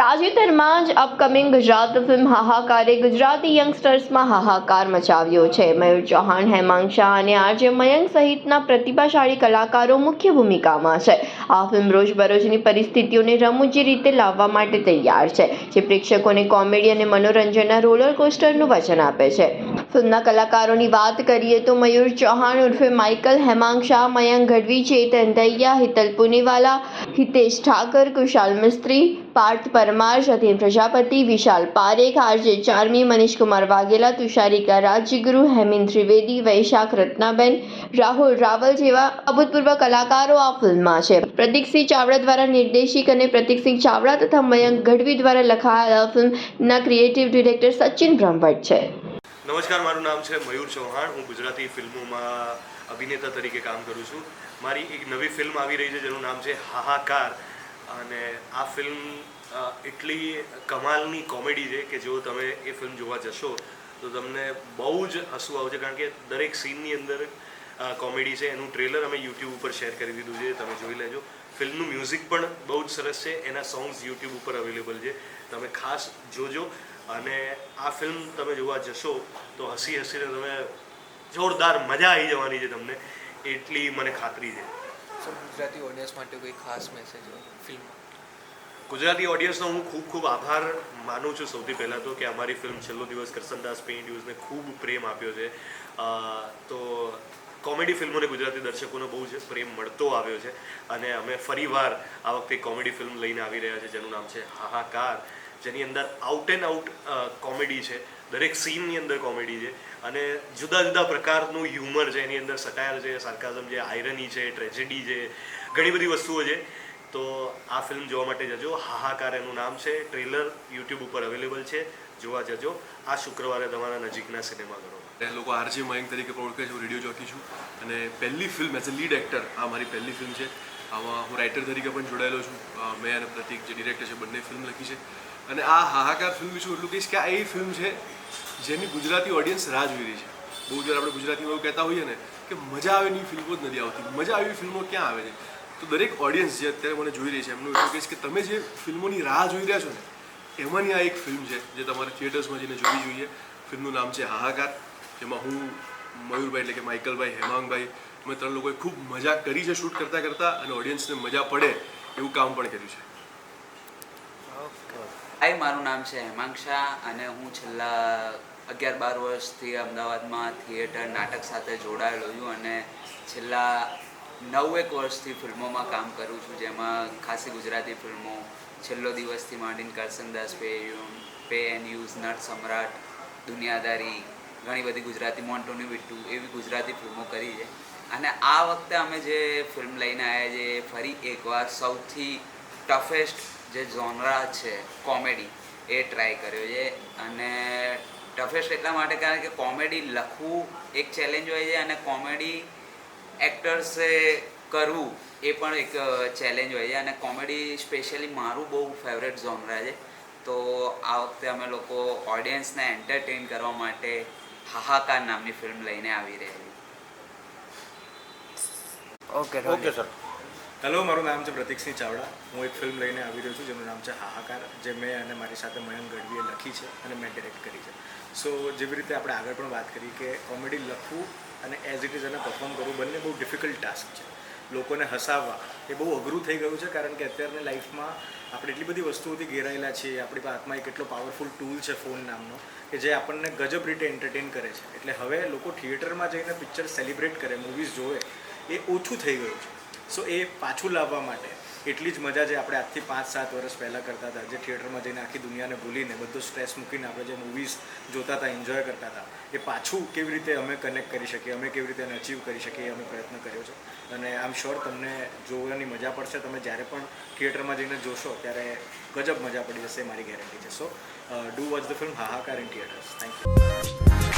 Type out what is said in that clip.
તાજેતરમાં જ upcoming Gujarat film હાહાકારે Gujarati યંગસ્ટર્સમાં હાહાકાર મચાવ્યો છે. મયુર ચૌહાણ, હેમાંગ શાહ અને આરજે મયંક સહિતના પ્રતિભાશાળી કલાકારો મુખ્ય ભૂમિકામાં છે. આ ફિલ્મ રોજબરોજની પરિસ્થિતિઓને રમૂજી રીતે લાવવા માટે તૈયાર છે, જે પ્રેક્ષકોને કોમેડી અને મનોરંજનના રોલર કોસ્ટરનું વચન આપે છે. ફિલ્મના કલાકારોની વાત કરીએ તો મયુર ચૌહાણ ઉર્ફે માઇકલ, હેમાંગ શાહ, મયંક ગઢવી, ચેતન દહિયા, હિતલ પુનેવાલા, હિતેશ ઠાકર, કુશાલ મિસ્ત્રી, પાર્થ પરમાર, સતીન પ્રજાપતિ, વિશાલ પારેખ, આરજે ચાર્મી, મનીષકુમાર વાઘેલા, તુષારિકા રાજગુરુ, હેમિન ત્રિવેદી, વૈશાખ રત્નાબેન, રાહુલ રાવલ જેવા અભૂતપૂર્વ કલાકારો આ ફિલ્મમાં છે. પ્રતીકસિંહ ચાવડા દ્વારા નિર્દેશિત અને પ્રતીકસિંહ ચાવડા તથા મયંક ગઢવી દ્વારા લખાયેલ આ ફિલ્મના ક્રિએટિવ ડિરેક્ટર સચિન બ્રહ્મભટ્ટ છે. નમસ્કાર, મારું નામ છે મયુર ચૌહાણ. હું ગુજરાતી ફિલ્મોમાં અભિનેતા તરીકે કામ કરું છું. મારી એક નવી ફિલ્મ આવી રહી છે જેનું નામ છે હાહાકાર, અને આ ફિલ્મ એટલી કમાલની કોમેડી છે કે જો તમે એ ફિલ્મ જોવા જશો તો તમને બહુ જ હસવું આવશે, કારણ કે દરેક સીનની અંદર કોમેડી છે. એનું ટ્રેલર અમે યુટ્યુબ ઉપર શેર કરી દીધું છે, તમે જોઈ લેજો. ફિલ્મનું મ્યુઝિક પણ બહુ જ સરસ છે, એના સોંગ્સ યુટ્યુબ ઉપર અવેલેબલ છે, તમે ખાસ જોજો. અને આ ફિલ્મ તમે જોવા જશો તો હસીને તમે જોરદાર મજા આવી જવાની છે તમને, એટલી મને ખાતરી છે. ગુજરાતી ઓડિયન્સ માટે કોઈ ખાસ મેસેજ હોય ફિલ્મ? ગુજરાતી ઓડિયન્સનો હું ખૂબ આભાર માનું છું. સૌથી પહેલાં તો કે અમારી ફિલ્મ છેલ્લો દિવસ કરસનદાસ પેઇન્ટ યુઝને ખૂબ પ્રેમ આપ્યો છે. તો કોમેડી ફિલ્મોને ગુજરાતી દર્શકોને બહુ જ પ્રેમ મળતો આવ્યો છે, અને અમે ફરીવાર આ વખતે કોમેડી ફિલ્મ લઈને આવી રહ્યા છે જેનું નામ છે હાહાકાર, જેની અંદર આઉટ એન્ડ આઉટ કોમેડી છે. દરેક સીનની અંદર કોમેડી છે, અને જુદા જુદા પ્રકારનું હ્યુમર છે. એની અંદર સટાયર છે, સાર્કાઝમ છે, આયરની છે, ટ્રેજેડી છે, ઘણી બધી વસ્તુઓ છે. તો આ ફિલ્મ જોવા માટે જજો. હાહાકાર એનું નામ છે. ટ્રેલર યુટ્યુબ ઉપર અવેલેબલ છે, જોવા જજો આ શુક્રવારે તમારા નજીકના સિનેમાઘરોમાં. લોકો આરજે મયંક તરીકે પણ ઓળખે છે. હું રેડિયો જોકી છું, અને પહેલી film as a lead actor આ મારી પહેલી ફિલ્મ છે. આમાં હું રાઇટર તરીકે પણ જોડાયેલો છું. મેં અને પ્રતિક જે ડિરેક્ટર છે બંને ફિલ્મ લખી છે. અને આ હાહાકાર ફિલ્મ વિશે એટલું કહીશ કે આ એ ફિલ્મ છે જેની ગુજરાતી ઓડિયન્સ રાહ જોઈ રહી છે. બહુ જ્યારે આપણે ગુજરાતીમાં એવું કહેતા હોઈએ ને કે મજા આવે એની ફિલ્મો જ નથી આવતી, મજા આવી ફિલ્મો ક્યાં આવે છે? તો દરેક ઓડિયન્સ જે અત્યારે મને જોઈ રહી છે એમનું એટલું કહીશ કે તમે જે ફિલ્મોની રાહ જોઈ રહ્યા છો ને એમાંની આ એક ફિલ્મ છે જે તમારે થિયેટર્સમાં જઈને જોવી જોઈએ. ફિલ્મનું નામ છે હાહાકાર, જેમાં હું, મયુરભાઈ એટલે કે માઇકલભાઈ, હેમાંગભાઈ, અમે ત્રણ લોકોએ ખૂબ મજા કરી છે શૂટ કરતાં, અને ઓડિયન્સને મજા પડે એવું કામ પણ કર્યું છે. હાય, મારું નામ છે હેમાંગ શાહ, અને હું છેલ્લા 11-12 વર્ષથી અમદાવાદમાં થિયેટર નાટક સાથે જોડાયેલો છું, અને છેલ્લા 9-1 વર્ષથી ફિલ્મોમાં કામ કરું છું, જેમાં ખાસી ગુજરાતી ફિલ્મો, છેલ્લો દિવસથી માંડીને Karsandas pay and use, nut સમ્રાટ, દુનિયાદારી, ઘણી બધી ગુજરાતી, મોન્ટોની વિટ્ટુ, એવી ગુજરાતી ફિલ્મો કરી છે. અને આ વખતે અમે જે ફિલ્મ લઈને આવ્યા છે ફરી એકવાર સૌથી ટફેસ્ટ જે ઝોનરા છે કોમેડી, એ ટ્રાય કર્યો છે. અને ટફેસ્ટ એટલા માટે કારણ કે કોમેડી લખવું એક ચેલેન્જ હોય છે, અને કોમેડી એક્ટર્સે કરવું એ પણ એક ચેલેન્જ હોય છે. અને કોમેડી સ્પેશિયલી મારું બહુ ફેવરેટ ઝોનરા છે. તો આ વખતે અમે લોકો ઓડિયન્સને એન્ટરટેન કરવા માટે હાહાકાર નામની ફિલ્મ લઈને આવી રહ્યા છીએ. Okay sir. હેલો, મારું નામ છે પ્રતીકસિંહ ચાવડા. હું એક ફિલ્મ લઈને આવી રહ્યો છું જેનું નામ છે હાહાકાર, જે મેં અને મારી સાથે મયંક ગઢવીએ લખી છે અને મેં ડિરેક્ટ કરી છે. સો જેવી રીતે આપણે આગળ પણ વાત કરી કે કોમેડી લખવું અને એઝ ઇટ ઇઝ એને પરફોર્મ કરવું બંને બહુ ડિફિકલ્ટ ટાસ્ક છે. લોકોને હસાવવા એ બહુ અઘરું થઈ ગયું છે, કારણ કે અત્યારની લાઈફમાં આપણે એટલી બધી વસ્તુઓથી ઘેરાયેલા છીએ. આપણી હાથમાં એક એટલો પાવરફુલ ટૂલ છે ફોન નામનો, કે જે આપણને ગજબ રીતે એન્ટરટેન કરે છે. એટલે હવે લોકો થિયેટરમાં જઈને પિક્ચર સેલિબ્રેટ કરે, મૂવીઝ જોવે, એ ઓછું થઈ ગયું છે. સો એ પાછું લાવવા માટે એટલી જ મજા જે આપણે આજથી 5-7 વર્ષ પહેલાં કરતા હતા, જે થિયેટરમાં જઈને આખી દુનિયાને ભૂલીને બધો સ્ટ્રેસ મૂકીને આપણે જે મૂવીઝ જોતા હતા, એન્જોય કરતા હતા, એ પાછું કેવી રીતે અમે કનેક્ટ કરી શકીએ, અમે કેવી રીતે એને અચીવ કરી શકીએ, એ અમે પ્રયત્ન કર્યો છે. અને આઈ એમ શ્યોર તમને જોવાની મજા પડશે. તમે જ્યારે પણ થિયેટરમાં જઈને જોશો ત્યારે ગજબ મજા પડી જશે, મારી ગેરંટી છે. So do watch the film Hahakar in theatres. Thank you.